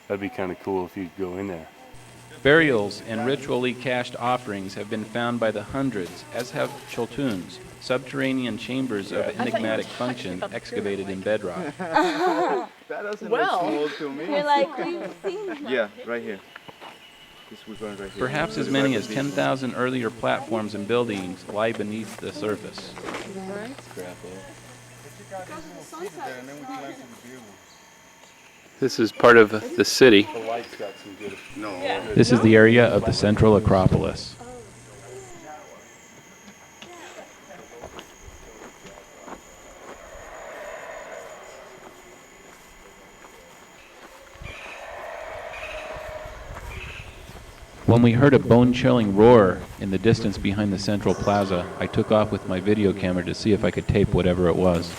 That'd be kind of cool if you could go in there. Burials and ritually cached offerings have been found by the hundreds, as have choltuns, subterranean chambers of enigmatic function excavated in bedrock. That doesn't look small to me. You're like, we've seen that. Yeah, right here. This was one right here. Perhaps as many as 10,000 earlier platforms and buildings lie beneath the surface. This is part of the city. This is the area of the Central Acropolis. When we heard a bone-chilling roar in the distance behind the central plaza, I took off with my video camera to see if I could tape whatever it was.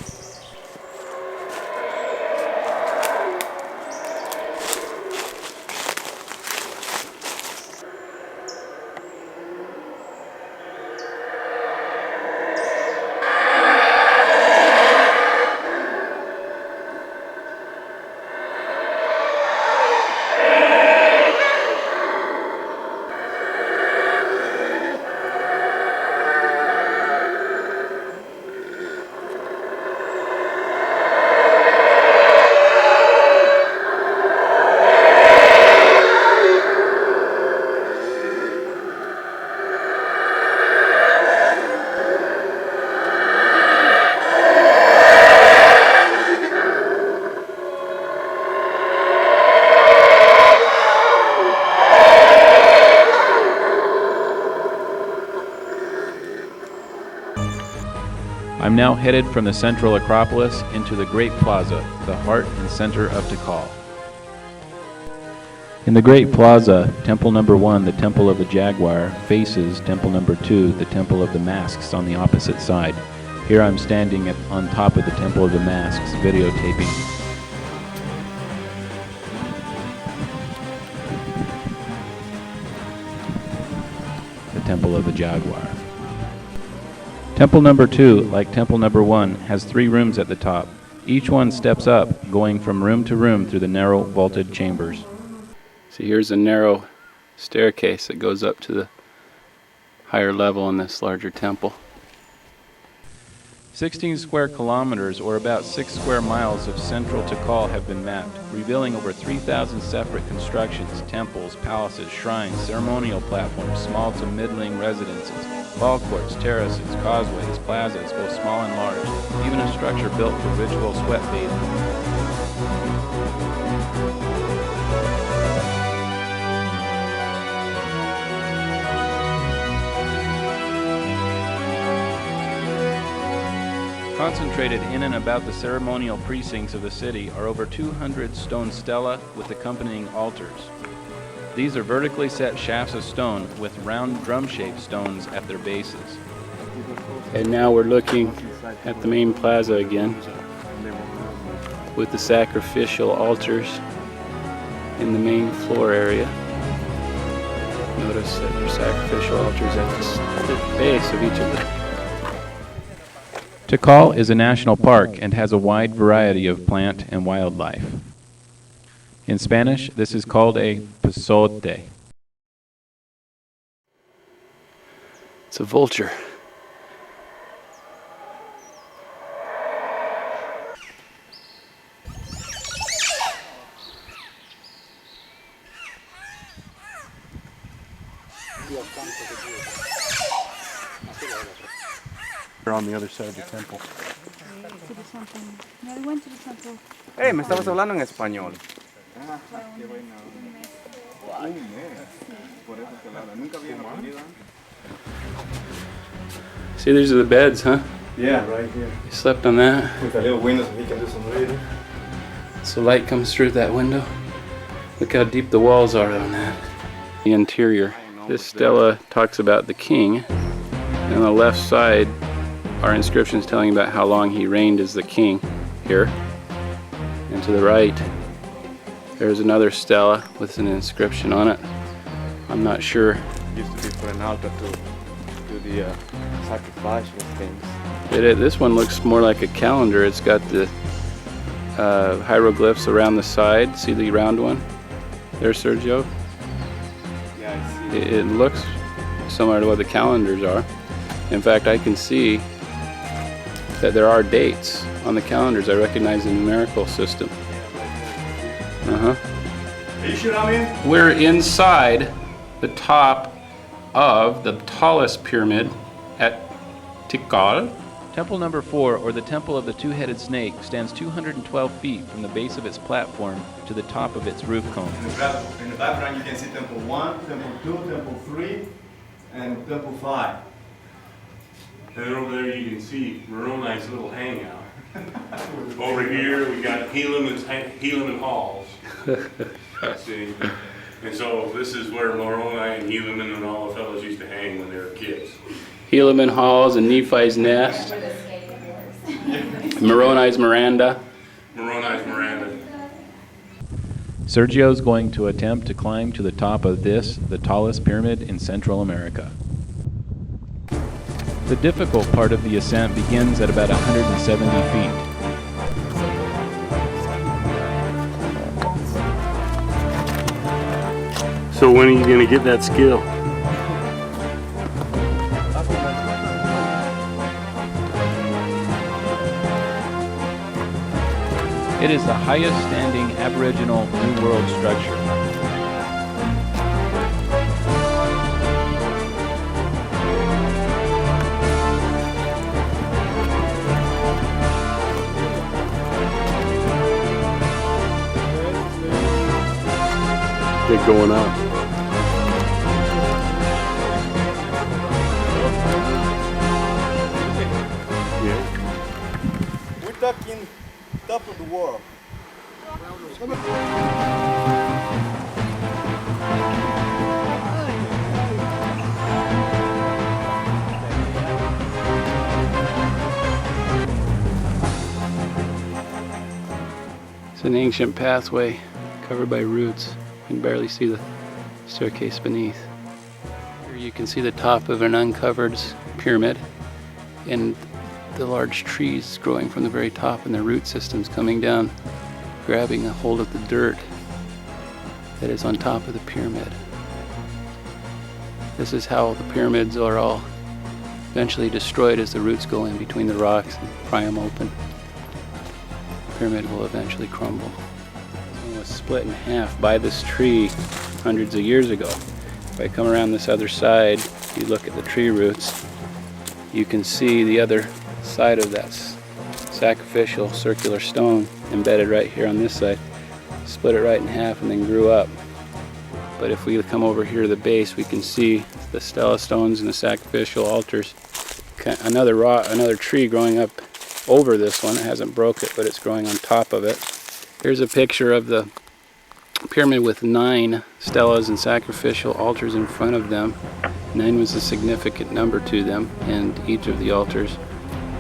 I'm now headed from the Central Acropolis into the Great Plaza, the heart and center of Tikal. In the Great Plaza, Temple Number 1, the Temple of the Jaguar, faces Temple Number 2, the Temple of the Masks, on the opposite side. Here I'm standing on top of the Temple of the Masks, videotaping. The Temple of the Jaguar. Temple Number 2, like Temple Number 1, has 3 rooms at the top. Each one steps up, going from room to room through the narrow vaulted chambers. See, here's a narrow staircase that goes up to the higher level in this larger temple. 16 square kilometers, or about 6 square miles of central Tikal have been mapped, revealing over 3,000 separate constructions, temples, palaces, shrines, ceremonial platforms, small to middling residences, ball courts, terraces, causeways, plazas, both small and large, even a structure built for ritual sweat bathing. Concentrated in and about the ceremonial precincts of the city are over 200 stone stelae with accompanying altars. These are vertically set shafts of stone with round drum-shaped stones at their bases. And now we're looking at the main plaza again, with the sacrificial altars in the main floor area. Notice that there are sacrificial altars at the base of each of them. Tikal is a national park and has a wide variety of plant and wildlife. In Spanish, this is called a pasote. It's a vulture. They're on the other side of the temple. Me estabas hablando en español. See, these are the beds, huh? Yeah, right here. You slept on that. With the little windows, so he can do some reading. So light comes through that window. Look how deep the walls are on that. The interior. This stela talks about the king. And on the left side are inscriptions telling about how long he reigned as the king here. And to the right, there's another stela with an inscription on it. I'm not sure. It used to be for an altar to do the sacrificial things. This one looks more like a calendar. It's got the hieroglyphs around the side. See the round one? there, Sergio. Yeah, I see. It looks similar to what the calendars are. In fact, I can see that there are dates on the calendars. I recognize the numerical system. Are you sure I'm in? We're inside the top of the tallest pyramid at Tikal. Temple number 4, or the Temple of the Two-Headed Snake, stands 212 feet from the base of its platform to the top of its roof cone. In the background you can see Temple 1, Temple 2, Temple 3, and Temple 5. And over there you can see Moroni's little hangout. Over here we got Helaman Halls. See? And so this is where Moroni and Helaman and all the fellows used to hang when they were kids. Helaman Halls and Nephi's Nest. Moroni's Miranda. Moroni's Miranda. Sergio's going to attempt to climb to the top of this, the tallest pyramid in Central America. The difficult part of the ascent begins at about 170 feet. So when are you going to get that skill? It is the highest standing Aboriginal New World structure. They're going up. We're talking top of the world. It's an ancient pathway covered by roots. You can barely see the staircase beneath. Here you can see the top of an uncovered pyramid and the large trees growing from the very top and the root systems coming down, grabbing a hold of the dirt that is on top of the pyramid. This is how the pyramids are all eventually destroyed as the roots go in between the rocks and pry them open. The pyramid will eventually crumble. It was split in half by this tree hundreds of years ago. If I come around this other side, you look at the tree roots, you can see the other side of that sacrificial circular stone embedded right here on this side. Split it right in half and then grew up. But if we come over here to the base, we can see the stela stones and the sacrificial altars. Another tree growing up over this one. It hasn't broke it, but it's growing on top of it. Here's a picture of the pyramid with 9 stelas and sacrificial altars in front of them. 9 was a significant number to them, and each of the altars,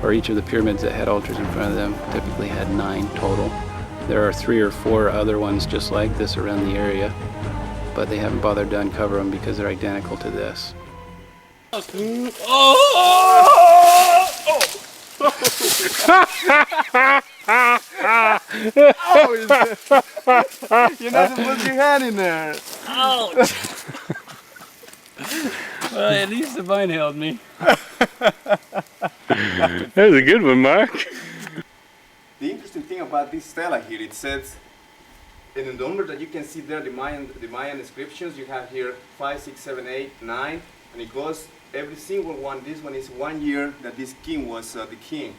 or each of the pyramids that had altars in front of them, typically had 9 total. There are 3 or 4 other ones just like this around the area, but they haven't bothered to uncover them because they're identical to this. You're not supposed to put your hand in there. Ouch! Well, at least the vine held me. That was a good one, Mark. The interesting thing about this stela here, it says, in the number that you can see there, the Mayan inscriptions, you have here 5, 6, 7, 8, 9, and it goes, every single one, this one is 1 year that this king was the king.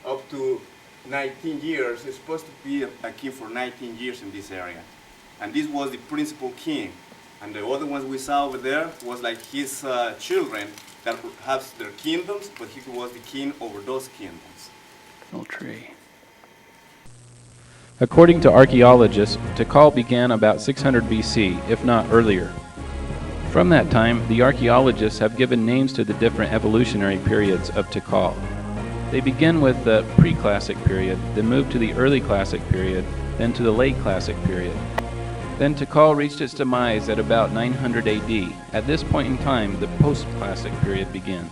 Up to 19 years, he's supposed to be a king for 19 years in this area. And this was the principal king. And the other ones we saw over there was like his children that have their kingdoms, but he was the king over those kingdoms. Little tree. According to archaeologists, Tikal began about 600 BC, if not earlier. From that time, the archaeologists have given names to the different evolutionary periods of Tikal. They begin with the pre-classic period, then move to the early classic period, then to the late classic period. Then Tikal reached its demise at about 900 AD. At this point in time, the post-classic period begins.